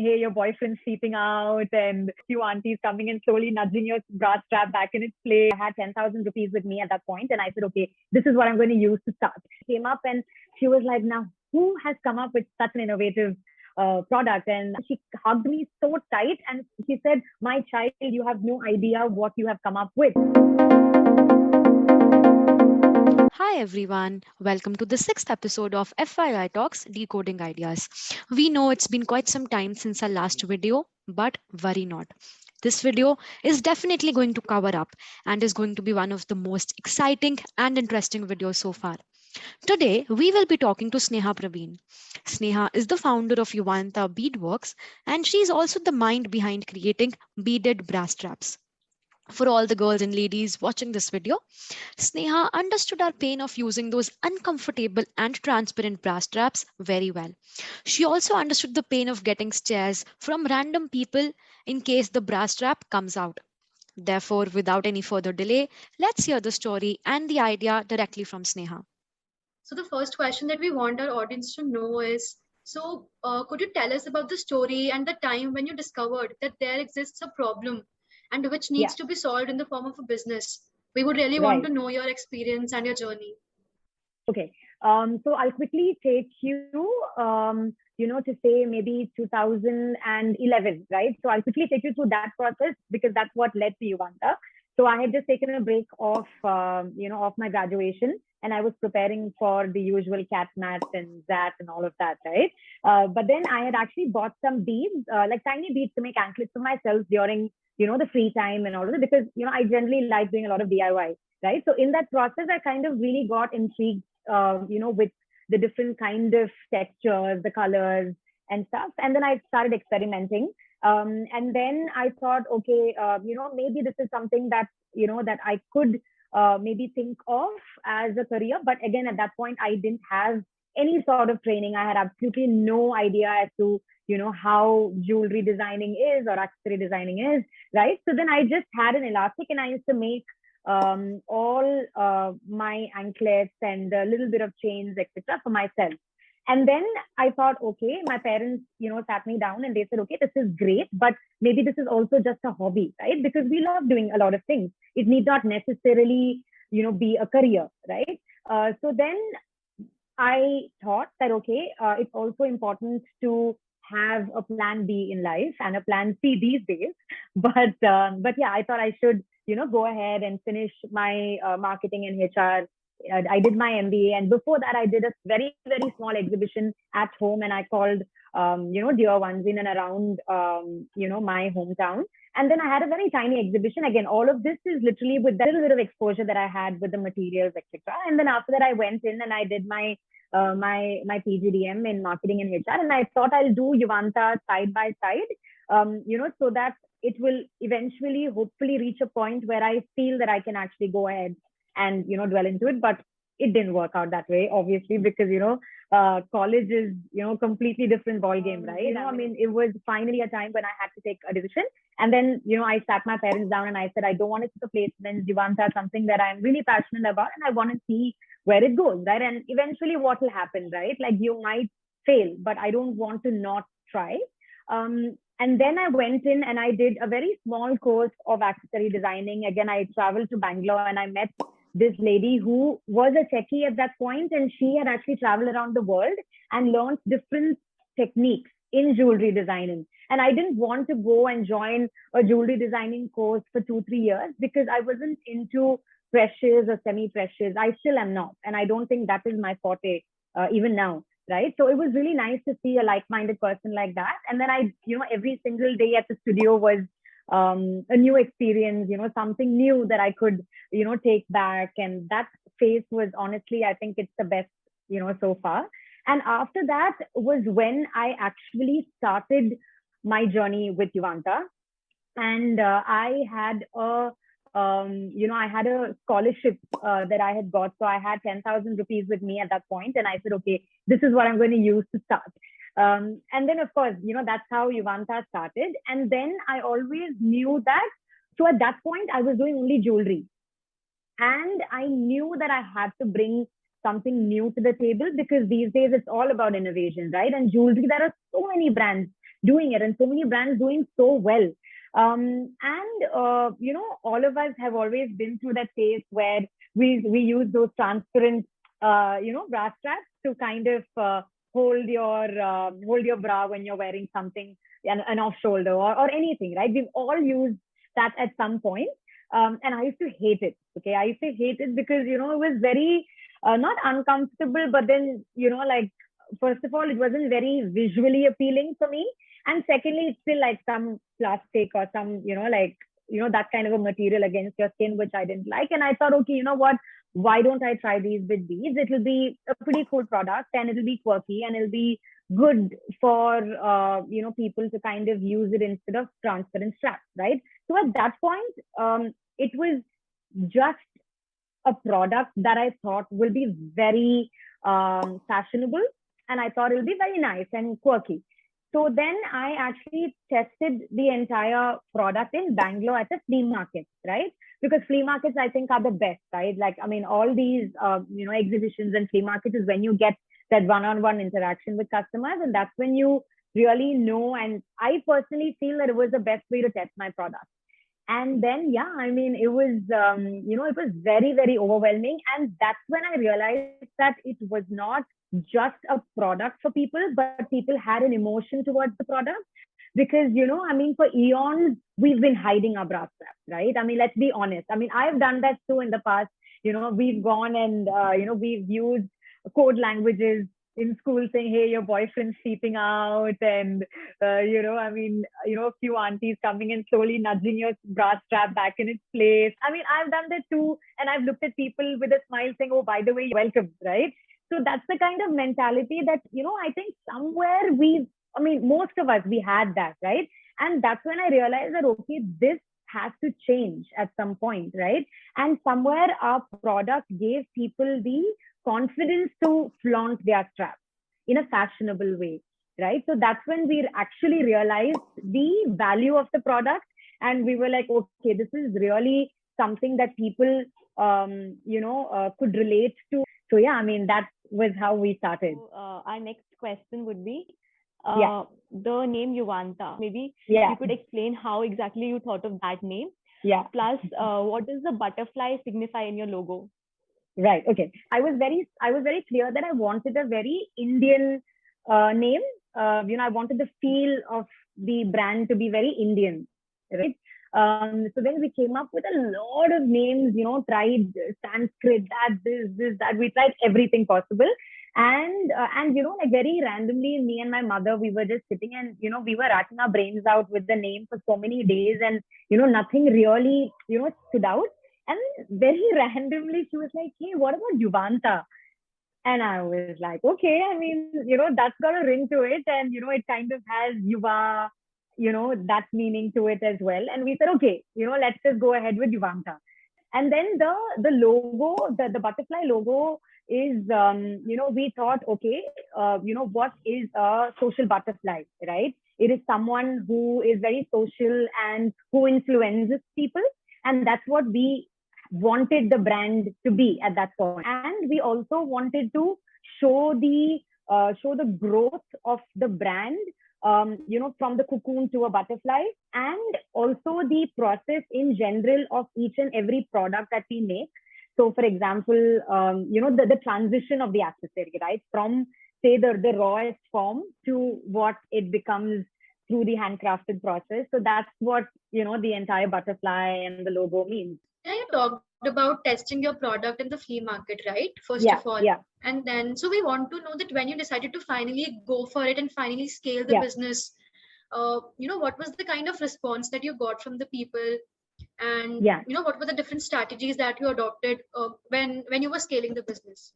hey, your boyfriend's sleeping out, and few aunties coming and slowly nudging your bra strap back in its place. I had 10,000 rupees with me at that point, and I said, okay, this is what I'm going to use to start. Came up and she was like, now, who has come up with such an innovative product? And she hugged me so tight and she said, my child, you have no idea what you have come up with. Hi everyone, welcome to the sixth episode of FYI Talks Decoding Ideas. We know it's been quite some time since our last video, but worry not. This video is definitely going to cover up and is going to be one of the most exciting and interesting videos so far. Today, we will be talking to Sneha Praveen. Sneha is the founder of Yuvanta Beadworks and she is also the mind behind creating beaded brass straps. For all the girls and ladies watching this video, Sneha understood our pain of using those uncomfortable and transparent bra straps very well. She also understood the pain of getting stares from random people in case the bra strap comes out. Therefore, without any further delay, let's hear the story and the idea directly from Sneha. So, the first question that we want our audience to know is could you tell us about the story and the time when you discovered that there exists a problem and which Yeah, needs to be solved in the form of a business? We would really want right. to know your experience and your journey. Okay. So I'll quickly take you, to say maybe 2011, right? So I'll quickly take you through that process because that's what led to Uvanta. So I had just taken a break off my graduation, and I was preparing for the usual cat mat and that and all of that, right? But then I had actually bought some beads, like tiny beads to make anklets for myself during, the free time and all of it because, I generally like doing a lot of DIY, right? So in that process, I kind of really got intrigued with the different kind of textures, the colors and stuff. And then I started experimenting. And then I thought, okay, maybe this is something that, that I could maybe think of as a career. But again, at that point, I didn't have any sort of training. I had absolutely no idea as to, how jewelry designing is or accessory designing is, right? So then I just had an elastic and I used to make all my anklets and a little bit of chains, etc., for myself. And then I thought, okay, my parents, sat me down and they said, okay, this is great, but maybe this is also just a hobby, right? Because we love doing a lot of things. It need not necessarily, be a career, right? So then I thought that, okay, it's also important to have a plan B in life and a plan C these days. But yeah, I thought I should, go ahead and finish my marketing and HR. I did my MBA, and before that, I did a very very small exhibition at home, and I called dear ones in and around my hometown. And then I had a very tiny exhibition. Again, all of this is literally with that little bit of exposure that I had with the materials, etc. And then after that, I went in and I did my PGDM in marketing and HR, and I thought I'll do Yuvanta side by side, so that it will eventually, hopefully, reach a point where I feel that I can actually go ahead and dwell into it. But it didn't work out that way, obviously, because college is completely different ball game, right? I mean, it was finally a time when I had to take a decision, and then I sat my parents down and I said, I don't want it to place then Yuvanta something that I'm really passionate about, and I want to see where it goes, right? And eventually, what will happen, right? Like you might fail, but I don't want to not try. And then I went in and I did a very small course of accessory designing. Again, I traveled to Bangalore and I met this lady who was a techie at that point, and she had actually traveled around the world and learned different techniques in jewelry designing. And I didn't want to go and join a jewelry designing course for 2-3 years because I wasn't into precious or semi precious. I still am not, and I don't think that is my forte even now, right? So it was really nice to see a like-minded person like that. And then I, every single day at the studio was a new experience, something new that I could, take back. And that phase was honestly, I think it's the best, so far. And after that was when I actually started my journey with Yuvanta. And I had a scholarship that I had got. So I had 10,000 rupees with me at that point, and I said, okay, this is what I'm going to use to start. And then, of course, that's how Yuvanta started. And then I always knew that. So at that point, I was doing only jewelry. And I knew that I had to bring something new to the table because these days it's all about innovation, right? And jewelry, there are so many brands doing it, and so many brands doing so well. All of us have always been through that phase where we use those transparent, bra straps to kind of hold your bra when you're wearing something, an off shoulder or anything, right? We've all used that at some point. And I used to hate it. Okay. I used to hate it because, it was very, not uncomfortable, but then, like, first of all, it wasn't very visually appealing for me. And secondly, it's still like some plastic or some, that kind of a material against your skin, which I didn't like. And I thought, okay, you know what? Why don't I try these with these? It'll be a pretty cool product, and it'll be quirky, and it'll be good for, people to kind of use it instead of transparent straps, right? So at that point, it was just a product that I thought will be very fashionable, and I thought it'll be very nice and quirky. So then I actually tested the entire product in Bangalore at a flea market, right? Because flea markets, I think, are the best, right? Like, I mean, all these, exhibitions and flea markets is when you get that one-on-one interaction with customers, and that's when you really know. And I personally feel that it was the best way to test my product. And then, yeah, I mean, it was, it was very, very overwhelming. And that's when I realized that it was not just a product for people, but people had an emotion towards the product. Because, for eons, we've been hiding our bra straps, right? I mean, let's be honest. I mean, I've done that too in the past. We've gone and, we've used code languages in school saying, hey, your boyfriend's sleeping out. And, a few aunties coming and slowly nudging your bra strap back in its place. I mean, I've done that too. And I've looked at people with a smile saying, oh, by the way, you're welcome, right? So that's the kind of mentality that, I think somewhere most of us, we had that, right? And that's when I realized that, okay, this has to change at some point, right? And somewhere our product gave people the confidence to flaunt their straps in a fashionable way, right? So that's when we actually realized the value of the product. And we were like, okay, this is really something that people, could relate to. So yeah, I mean, that was how we started. So, our next question would be, Yeah. the name Yuvanta. Maybe Yeah. you could explain how exactly you thought of that name. Yeah. Plus, what does the butterfly signify in your logo? Right. Okay. I was very clear that I wanted a very Indian name. I wanted the feel of the brand to be very Indian, right? So then we came up with a lot of names, tried Sanskrit, that. We tried everything possible. And like very randomly, me and my mother, we were just sitting and, we were racking our brains out with the name for so many days, and, nothing really, stood out. And very randomly, she was like, hey, what about Yuvanta? And I was like, okay, I mean, that's got a ring to it. And, it kind of has Yuva, that meaning to it as well. And we said, okay, let's just go ahead with Yuvanta. And then the logo, the butterfly logo is, we thought, okay, what is a social butterfly, right? It is someone who is very social and who influences people. And that's what we wanted the brand to be at that point. And we also wanted to show the growth of the brand, from the cocoon to a butterfly, and also the process in general of each and every product that we make. So, for example, the transition of the accessory, right? From, say, the rawest form to what it becomes through the handcrafted process. So that's what, the entire butterfly and the logo means. Yeah, you talked about testing your product in the flea market, right? First Yeah, of all. yeah. And then, so we want to know that when you decided to finally go for it and finally scale the Yeah. business, what was the kind of response that you got from the people? And, Yeah. what were the different strategies that you adopted when you were scaling the business?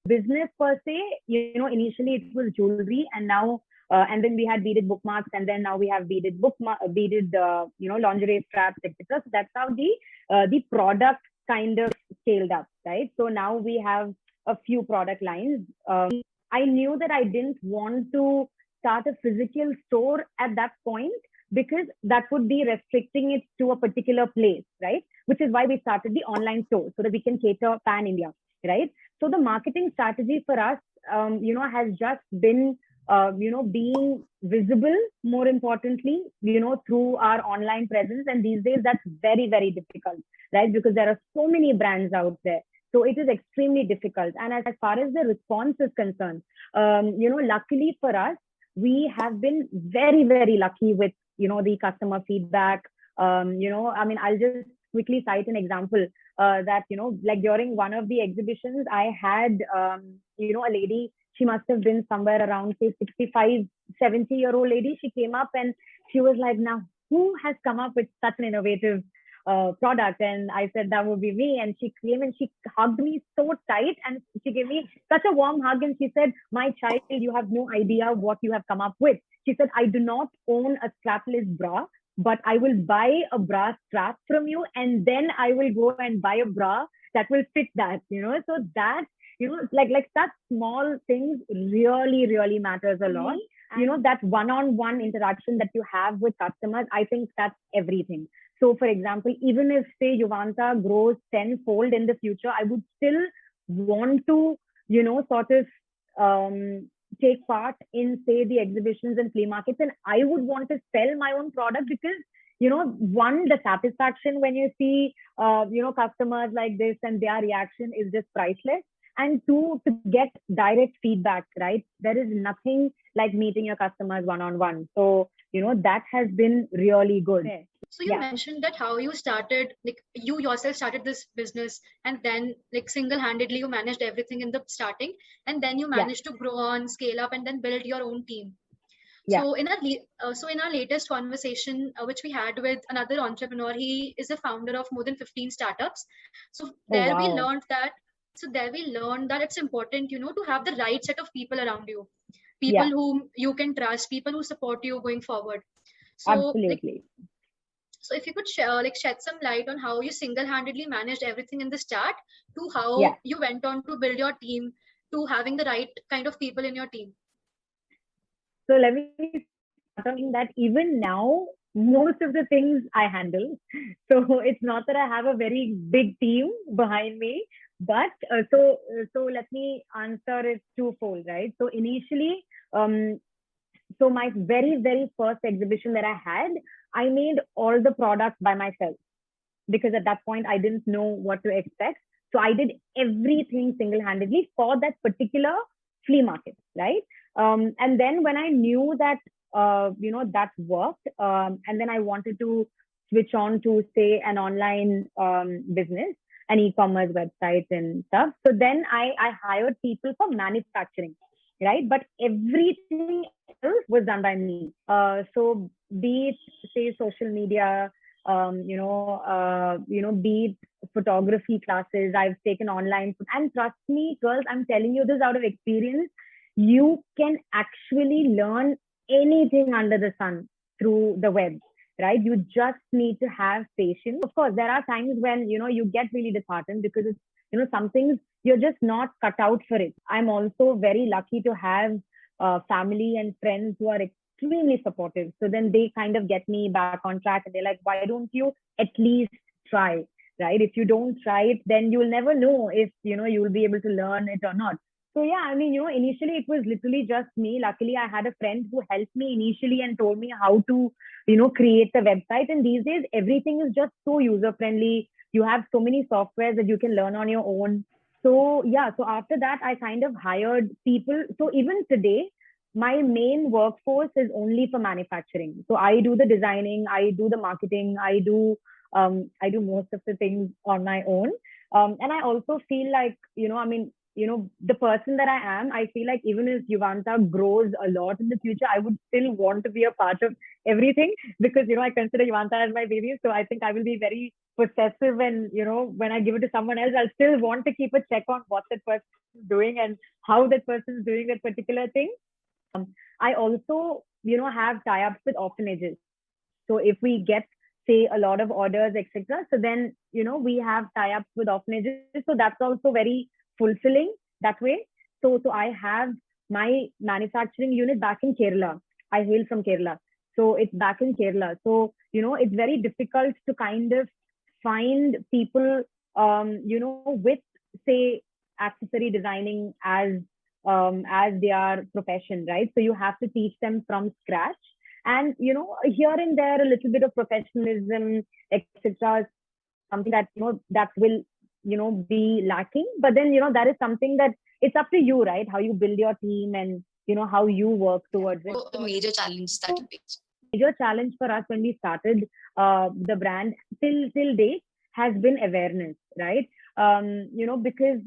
Business per se, initially it was jewelry, and now, and then we had beaded bookmarks, and then now we have beaded lingerie straps, etc. So that's how the product kind of scaled up, right? So now we have a few product lines. I knew that I didn't want to start a physical store at that point, because that would be restricting it to a particular place, right? Which is why we started the online store, so that we can cater pan India, right? So the marketing strategy for us, has just been being visible, more importantly, through our online presence. And these days, that's very, very difficult, right? Because there are so many brands out there. So it is extremely difficult. And as far as the response is concerned, luckily for us, we have been very, very lucky with, the customer feedback. I'll just quickly cite an example that, like during one of the exhibitions, I had, a lady, she must have been somewhere around, say, 65, 70-year-old lady. She came up and she was like, now, who has come up with such an innovative product? And I said, that would be me. And she came and she hugged me so tight and she gave me such a warm hug. And she said, my child, you have no idea what you have come up with. She said, I do not own a strapless bra, but I will buy a bra strap from you and then I will go and buy a bra that will fit that, So that, like such small things really, really matters a lot. That one-on-one interaction that you have with customers, I think that's everything. So for example, even if say Juvanta grows tenfold in the future, I would still want to, sort of take part in say the exhibitions and flea markets. And I would want to sell my own product because, one, the satisfaction when you see, customers like this and their reaction is just priceless. And two, to get direct feedback, right? There is nothing like meeting your customers one-on-one. So, that has been really good. So you mentioned that how you started, like you yourself started this business and then like single-handedly you managed everything in the starting and then you managed to grow on, scale up and then build your own team. So in our latest conversation, which we had with another entrepreneur, he is a founder of more than 15 startups. So there we learned that it's important, to have the right set of people around you, people whom you can trust, people who support you going forward. So, absolutely. So if you could shed some light on how you single-handedly managed everything in the start to how you went on to build your team to having the right kind of people in your team. So let me start that even now, most of the things I handle. So it's not that I have a very big team behind me, but so let me answer it twofold, right? So initially, so my very, very first exhibition that I had, I made all the products by myself because at that point I didn't know what to expect. So I did everything single-handedly for that particular flea market, right? And then when I knew that, that worked, and then I wanted to switch on to say an online business, an e-commerce website and stuff. So then I hired people for manufacturing, right? But everything else was done by me. So be it say social media, be it photography classes, I've taken online. And trust me, girls, I'm telling you this out of experience, you can actually learn anything under the sun through the web, right? You just need to have patience. Of course, there are times when, you get really disheartened because it's, some things you're just not cut out for it. I'm also very lucky to have family and friends who are extremely supportive. So then they kind of get me back on track and they're like, why don't you at least try, right? If you don't try it, then you'll never know if, you'll be able to learn it or not. So yeah, I mean, initially it was literally just me. Luckily, I had a friend who helped me initially and told me how to, create the website. And these days, everything is just so user-friendly. You have so many softwares that you can learn on your own. So yeah, so after that, I kind of hired people. So even today, my main workforce is only for manufacturing. So I do the designing, I do the marketing, I do most of the things on my own. And I also feel like, the person that I am, I feel like even if Juvanta grows a lot in the future, I would still want to be a part of everything because, I consider Juvanta as my baby. So I think I will be very possessive and, when I give it to someone else, I'll still want to keep a check on what that person is doing and how that person is doing that particular thing. I also, have tie-ups with orphanages. So if we get, say, a lot of orders, etc., so then, we have tie-ups with orphanages. So that's also very fulfilling that way. So I have my manufacturing unit back in Kerala. I hail from Kerala. So it's back in Kerala. So, it's very difficult to kind of find people, with, say, accessory designing as as their profession, right? So you have to teach them from scratch. And, here and there, a little bit of professionalism, etc., something that, that will, be lacking. But then, that is something that it's up to you, right? How you build your team and, how you work towards it. The major challenge that you face. Major challenge for us when we started the brand till date has been awareness, right? Because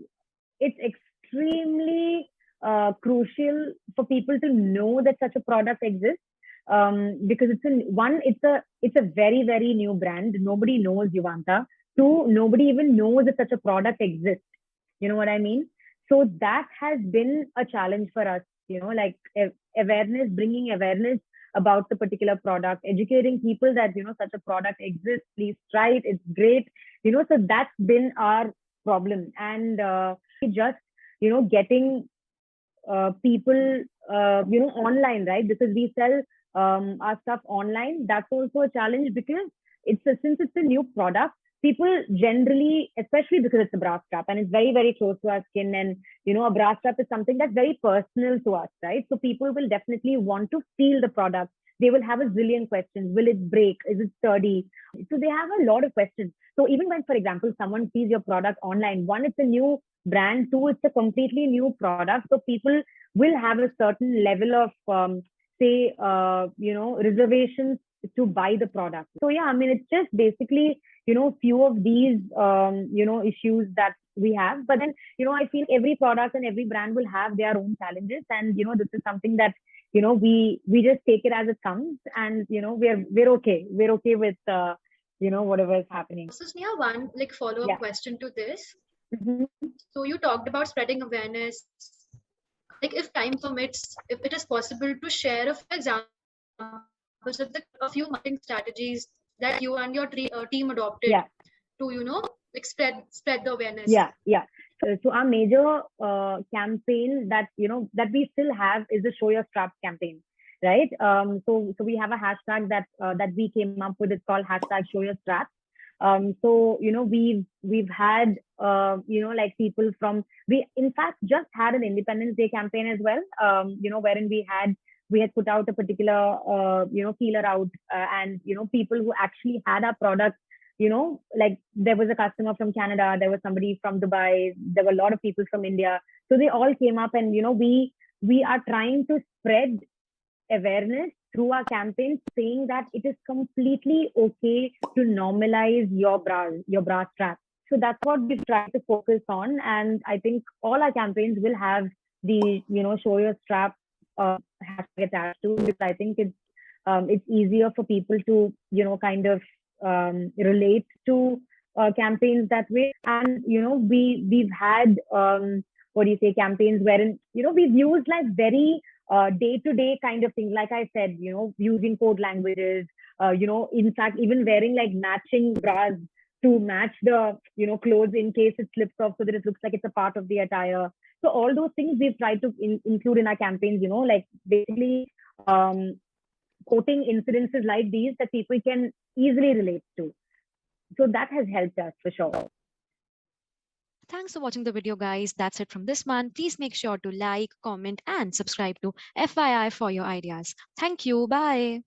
it's extremely crucial for people to know that such a product exists. Because it's a very, very new brand. Nobody knows Yuvanta. Two, nobody even knows that such a product exists. You know what I mean? So that has been a challenge for us, like awareness, bringing awareness about the particular product, educating people that, such a product exists, please try it, it's great. So that's been our problem. And just, getting people, online, right? Because we sell our stuff online. That's also a challenge because since it's a new product, people generally, especially because it's a bra strap and it's very, very close to our skin, and a bra strap is something that's very personal to us, right? So people will definitely want to feel the product. They will have a zillion questions. Will it break? Is it sturdy? So they have a lot of questions. So even when, for example, someone sees your product online, one, it's a new brand. Two, it's a completely new product. So people will have a certain level of, reservations to buy the product. So yeah, I mean, it's just basically, few of these, issues that we have. But then, I feel every product and every brand will have their own challenges. And, this is something that, we just take it as it comes. And, we're okay. We're okay with, whatever is happening. So Sneha, one follow-up question to this. Mm-hmm. So you talked about spreading awareness. If time permits, if it is possible to share a few examples of a few marketing strategies that you and your team adopted to, spread the awareness. Yeah. So our major campaign that, that we still have is the Show Your Straps campaign, right? So we have a hashtag that we came up with. It's called hashtag Show Your Straps. So, we've had, people we in fact just had an Independence Day campaign as well, wherein we had put out a particular, feeler out, and, people who actually had our product, there was a customer from Canada, there was somebody from Dubai, there were a lot of people from India. So they all came up, and, we are trying to spread awareness through our campaign, saying that it is completely okay to normalize your bra strap. So that's what we've tried to focus on. And I think all our campaigns will have the, Show Your Strap hashtag attached to, because I think it's easier for people to, kind of relate to campaigns that way. And, we've had, campaigns wherein, we've used very day-to-day kind of things. Like I said, using code languages, in fact, even wearing matching bras to match the, clothes in case it slips off so that it looks like it's a part of the attire. So all those things we've tried to include in our campaigns, basically quoting incidences like these that people can easily relate to. So that has helped us for sure. Thanks for watching the video, guys. That's it from this month. Please make sure to like, comment, and subscribe to FYI for your ideas. Thank you. Bye.